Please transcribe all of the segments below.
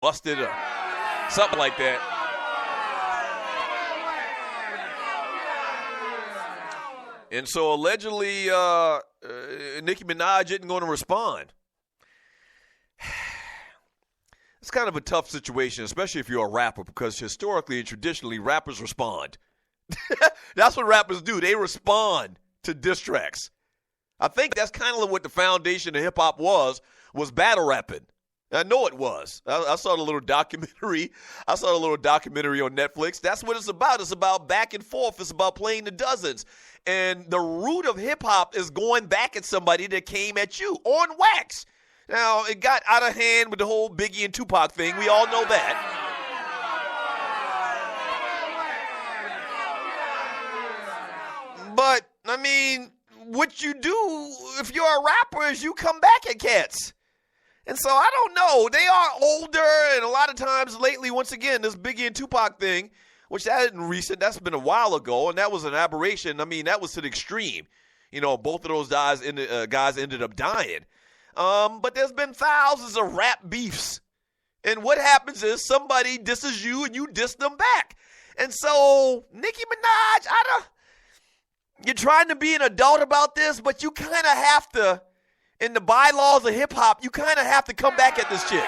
busted or something like that. And so allegedly, Nicki Minaj isn't going to respond. It's kind of a tough situation, especially if you're a rapper, because historically and traditionally, rappers respond. That's what rappers do. They respond to diss tracks. I think that's kind of what the foundation of hip-hop was battle rapping. I know it was. I saw the little documentary. I saw the little documentary on Netflix. That's what it's about. It's about back and forth. It's about playing the dozens. And the root of hip-hop is going back at somebody that came at you on wax. Now, it got out of hand with the whole Biggie and Tupac thing. We all know that. But, I mean, what you do if you're a rapper is you come back at cats. And so I don't know. They are older, and a lot of times lately, once again, this Biggie and Tupac thing, which that isn't recent, that's been a while ago, and that was an aberration. I mean, that was to the extreme. You know, both of those guys ended up dying. But there's been thousands of rap beefs. And what happens is somebody disses you, and you diss them back. And so, Nicki Minaj, you're trying to be an adult about this, but you kind of have to, in the bylaws of hip-hop, you kind of have to come back at this chick.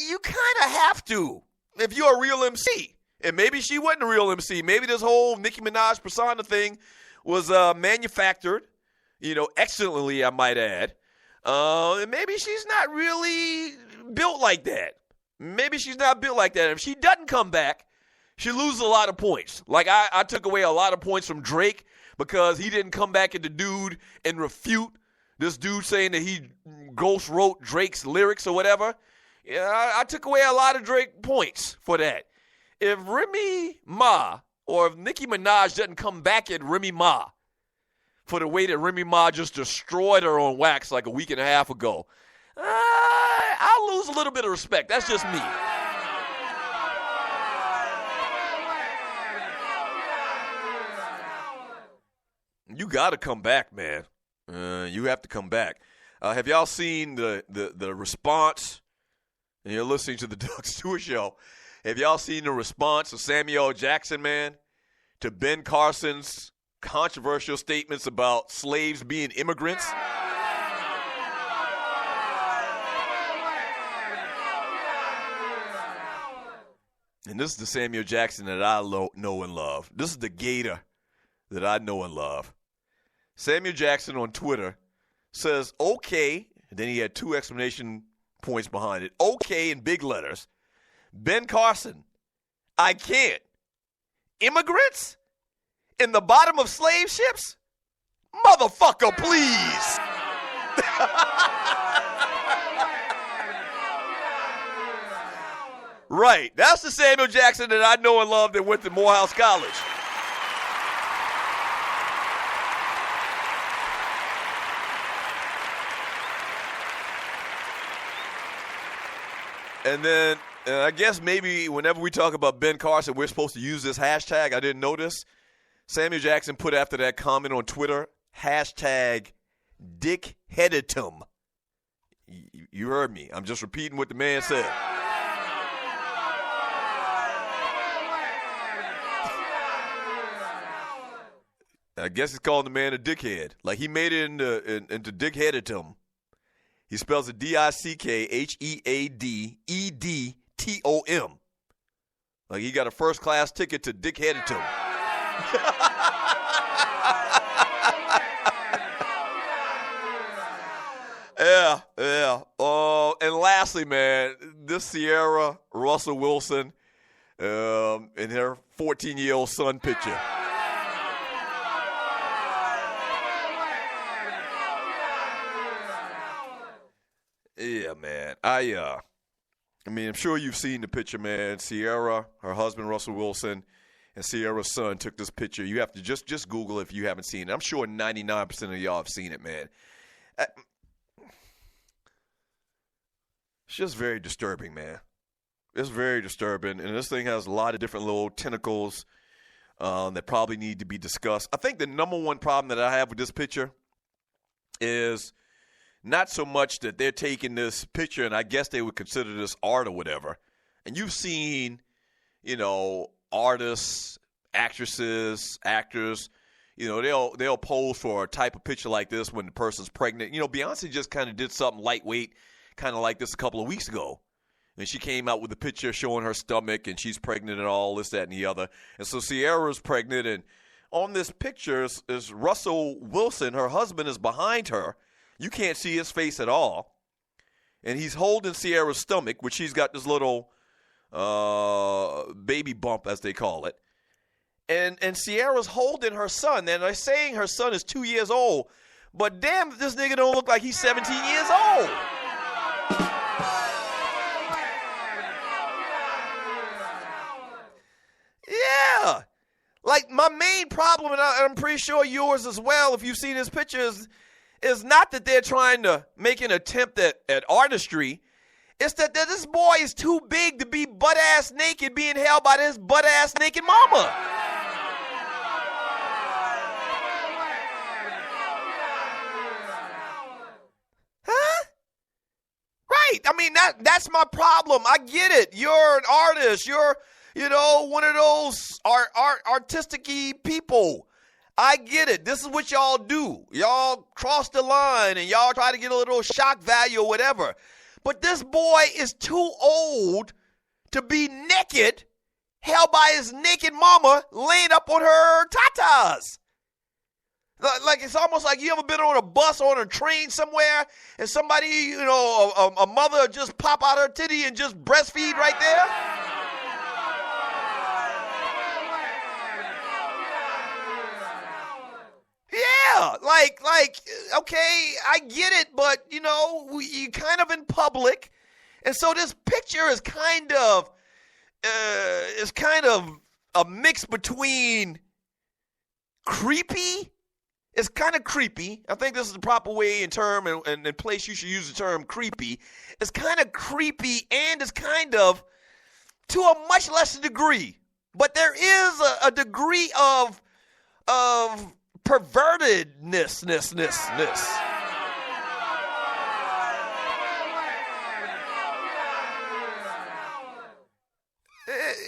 You kind of have to if you're a real MC. And maybe she wasn't a real MC. Maybe this whole Nicki Minaj persona thing was manufactured, excellently, I might add. And maybe she's not really built like that. Maybe she's not built like that. If she doesn't come back, she loses a lot of points. Like I took away a lot of points from Drake because he didn't come back at the dude and refute this dude saying that he ghost wrote Drake's lyrics or whatever. Yeah, I took away a lot of Drake points for that. If Remy Ma or if Nicki Minaj doesn't come back at Remy Ma for the way that Remy Ma just destroyed her on wax like a week and a half ago, I'll lose a little bit of respect. That's just me. You got to come back, man. You have to come back. Have y'all seen the response? And you're listening to the Doug Stewart Show. Have y'all seen the response of Samuel Jackson, man, to Ben Carson's controversial statements about slaves being immigrants? And this is the Samuel Jackson that I know and love. This is the Gator that I know and love. Samuel Jackson on Twitter says, okay, and then he had 2 exclamation points behind it. Okay in big letters. Ben Carson, I can't. Immigrants? In the bottom of slave ships? Motherfucker, please. Right. That's the Samuel Jackson that I know and love that went to Morehouse College. And then I guess maybe whenever we talk about Ben Carson, we're supposed to use this hashtag. I didn't notice. Samuel Jackson put after that comment on Twitter, hashtag dickheaditum. You heard me. I'm just repeating what the man said. I guess he's calling the man a dickhead. Like he made it into dickheaditum. He spells it Dickheadetom. Like he got a first-class ticket to dickheaditum. Yeah. And lastly, man, this Ciara Russell Wilson and her 14-year-old son picture. Yeah, man. I mean, I'm sure you've seen the picture, man. Ciara, her husband, Russell Wilson, and Ciara's son took this picture. You have to just Google it if you haven't seen it. I'm sure 99% of y'all have seen it, man. It's just very disturbing, man. It's very disturbing, and this thing has a lot of different little tentacles that probably need to be discussed. I think the number one problem that I have with this picture is not so much that they're taking this picture, and I guess they would consider this art or whatever. And you've seen, artists, actresses, actors, they'll pose for a type of picture like this when the person's pregnant. Beyonce just kind of did something lightweight, kind of like this a couple of weeks ago. And she came out with a picture showing her stomach, and she's pregnant and all this, that, and the other. And so Ciara's pregnant, and on this picture is Russell Wilson. Her husband is behind her. You can't see his face at all. And he's holding Ciara's stomach, which she's got this little baby bump, as they call it. And Ciara's holding her son. And they're saying her son is 2 years old. But damn, this nigga don't look like he's 17 years old. Yeah. Like, my main problem, and I'm pretty sure yours as well, if you've seen this picture, is not that they're trying to make an attempt at artistry. It's that this boy is too big to be butt-ass naked being held by this butt-ass naked mama. Huh? Right. I mean, that's my problem. I get it. You're an artist. You're, one of those artistic-y people. I get it. This is what y'all do. Y'all cross the line and y'all try to get a little shock value or whatever. But this boy is too old to be naked, held by his naked mama, laying up on her tatas. Like, it's almost like you ever been on a bus or on a train somewhere and somebody, a mother just pop out her titty and just breastfeed right there? Yeah, like, okay, I get it, but, you kind of in public. And so this picture is kind of a mix between creepy. It's kind of creepy. I think this is the proper way and place you should use the term creepy. It's kind of creepy, and it's kind of, to a much lesser degree. But there is a degree of pervertedness.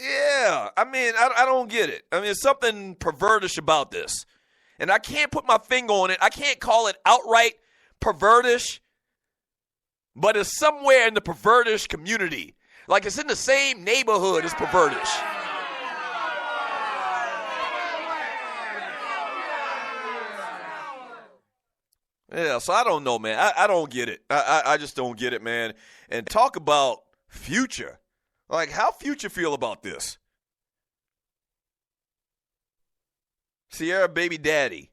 Yeah, I mean, I don't get it. I mean, there's something pervertish about this. And I can't put my finger on it. I can't call it outright pervertish, but it's somewhere in the pervertish community. Like, it's in the same neighborhood as pervertish. Yeah, so I don't know, man. I don't get it. I just don't get it, man. And talk about Future. Like, how Future feel about this? Ciara baby daddy.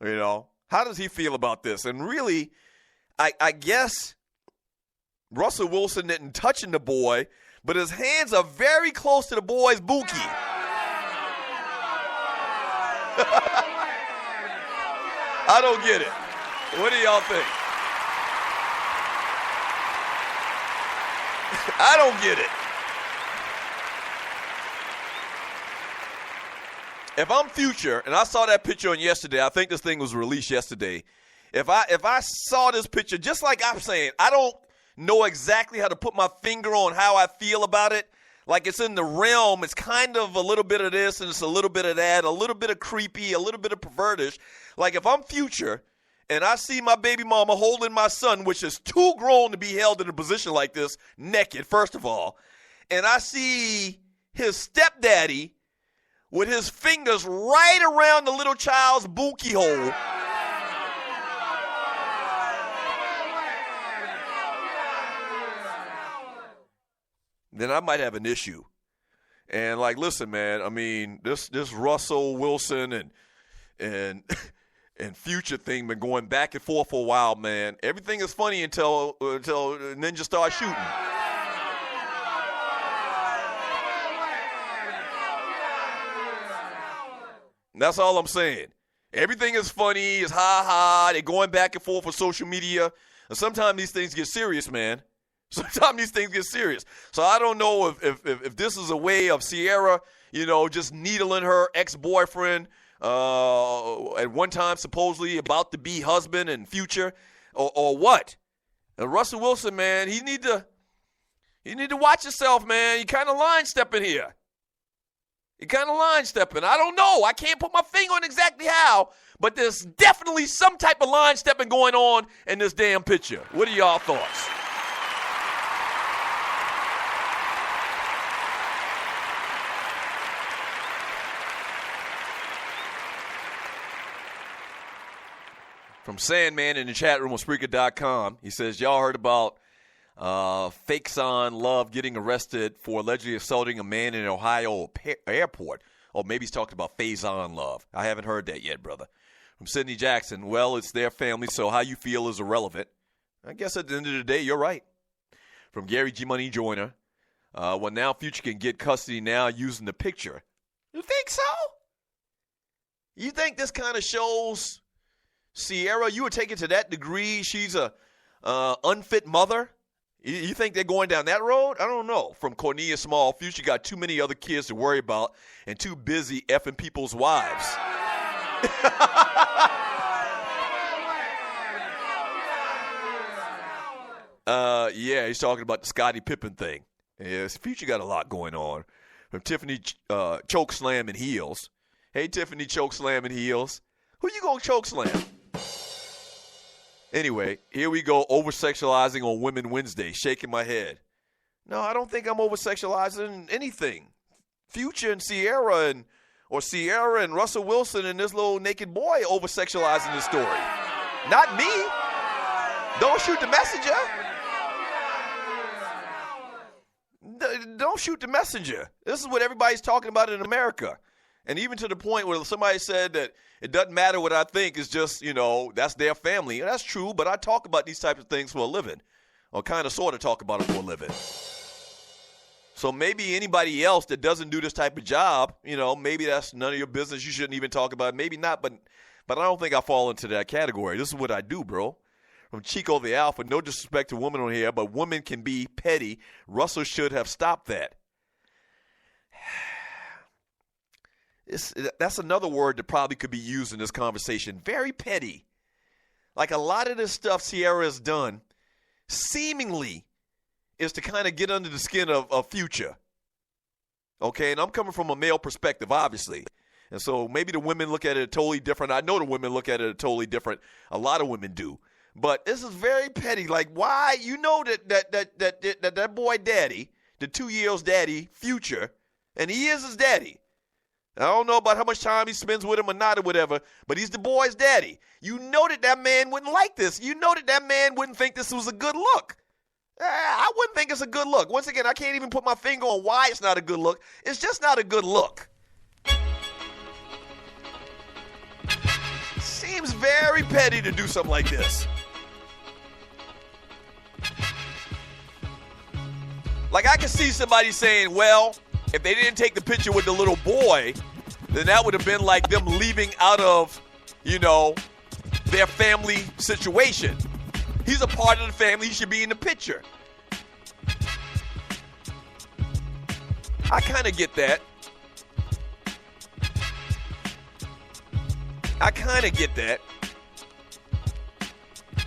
How does he feel about this? And really, I guess Russell Wilson isn't touching the boy, but his hands are very close to the boy's bookie. I don't get it. What do y'all think? I don't get it. If I'm Future, and I saw that picture on yesterday, I think this thing was released yesterday. If I saw this picture, just like I'm saying, I don't know exactly how to put my finger on how I feel about it. Like, it's in the realm, it's kind of a little bit of this and it's a little bit of that, a little bit of creepy, a little bit of pervertish. Like, if I'm Future and I see my baby mama holding my son, which is too grown to be held in a position like this, naked, first of all, and I see his stepdaddy with his fingers right around the little child's bookie hole, then I might have an issue. And, like, listen, man, I mean, this Russell Wilson and Future thing been going back and forth for a while, man. Everything is funny until Ninja starts shooting. That's all I'm saying. Everything is funny, it's ha-ha, they're going back and forth on social media. And sometimes these things get serious, man. Sometimes these things get serious. So I don't know if this is a way of Ciara, just needling her ex-boyfriend, at one time supposedly about to be husband and future, or what. And Russell Wilson, man, you need to watch yourself, man. You kind of line stepping here. I don't know. I can't put my finger on exactly how, but there's definitely some type of line stepping going on in this damn picture. What are y'all thoughts? From Sandman in the chat room on Spreaker.com, he says, y'all heard about Fakeson Love getting arrested for allegedly assaulting a man in an Ohio airport. Oh, maybe he's talking about Fakeson Love. I haven't heard that yet, brother. From Sidney Jackson, well, it's their family, so how you feel is irrelevant. I guess at the end of the day, you're right. From Gary G. Money Joyner, well, now Future can get custody now using the picture. You think so? You think this kind of shows Ciara, you would take it to that degree, she's a unfit mother? You think they're going down that road? I don't know. From Cornelia Small, Future got too many other kids to worry about and too busy effing people's wives. Yeah, he's talking about the Scottie Pippen thing. Yes, Future got a lot going on. From Tiffany Chokeslam and Heels. Hey, Tiffany Chokeslam and Heels. Who you gonna chokeslam? Anyway, here we go, over-sexualizing on Women Wednesday, shaking my head. No, I don't think I'm over-sexualizing anything. Future and Ciara and Russell Wilson and this little naked boy over-sexualizing this story. Not me. Don't shoot the messenger. Don't shoot the messenger. This is what everybody's talking about in America. And even to the point where somebody said that it doesn't matter what I think, it's just, that's their family. And that's true, but I talk about these types of things for a living, or kind of sort of talk about it for a living. So maybe anybody else that doesn't do this type of job, maybe that's none of your business. You shouldn't even talk about it. Maybe not, but I don't think I fall into that category. This is what I do, bro. From Chico the Alpha, no disrespect to women on here, but women can be petty. Russell should have stopped that. That's another word that probably could be used in this conversation. Very petty. Like a lot of this stuff Ciara has done seemingly is to kind of get under the skin of Future. Okay, and I'm coming from a male perspective, obviously. And so maybe the women look at it totally different. I know the women look at it totally different. A lot of women do. But this is very petty. Like, why? You know that boy daddy, the 2-year-old's daddy, Future, and he is his daddy. I don't know about how much time he spends with him or not or whatever, but he's the boy's daddy. You know that man wouldn't like this. You know that man wouldn't think this was a good look. I wouldn't think it's a good look. Once again, I can't even put my finger on why it's not a good look. It's just not a good look. Seems very petty to do something like this. Like, I can see somebody saying, well, if they didn't take the picture with the little boy, then that would have been like them leaving out of, their family situation. He's a part of the family. He should be in the picture. I kind of get that.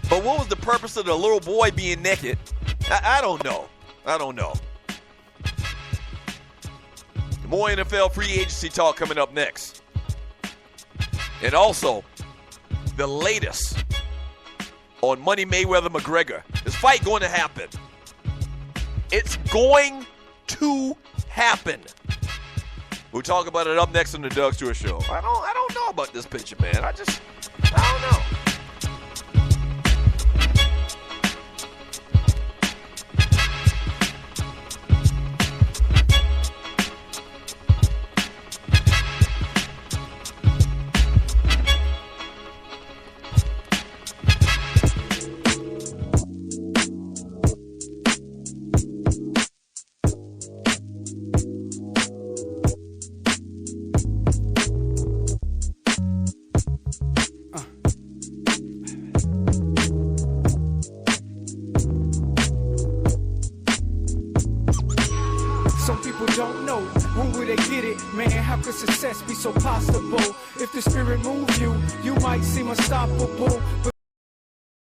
But what was the purpose of the little boy being naked? I don't know. More NFL free agency talk coming up next. And also, the latest on Money Mayweather McGregor. This fight going to happen. It's going to happen. We'll talk about it up next on the Doug Stewart Show. I don't know about this picture, man. I don't know. success be so possible? If the spirit move you, you might seem unstoppable, but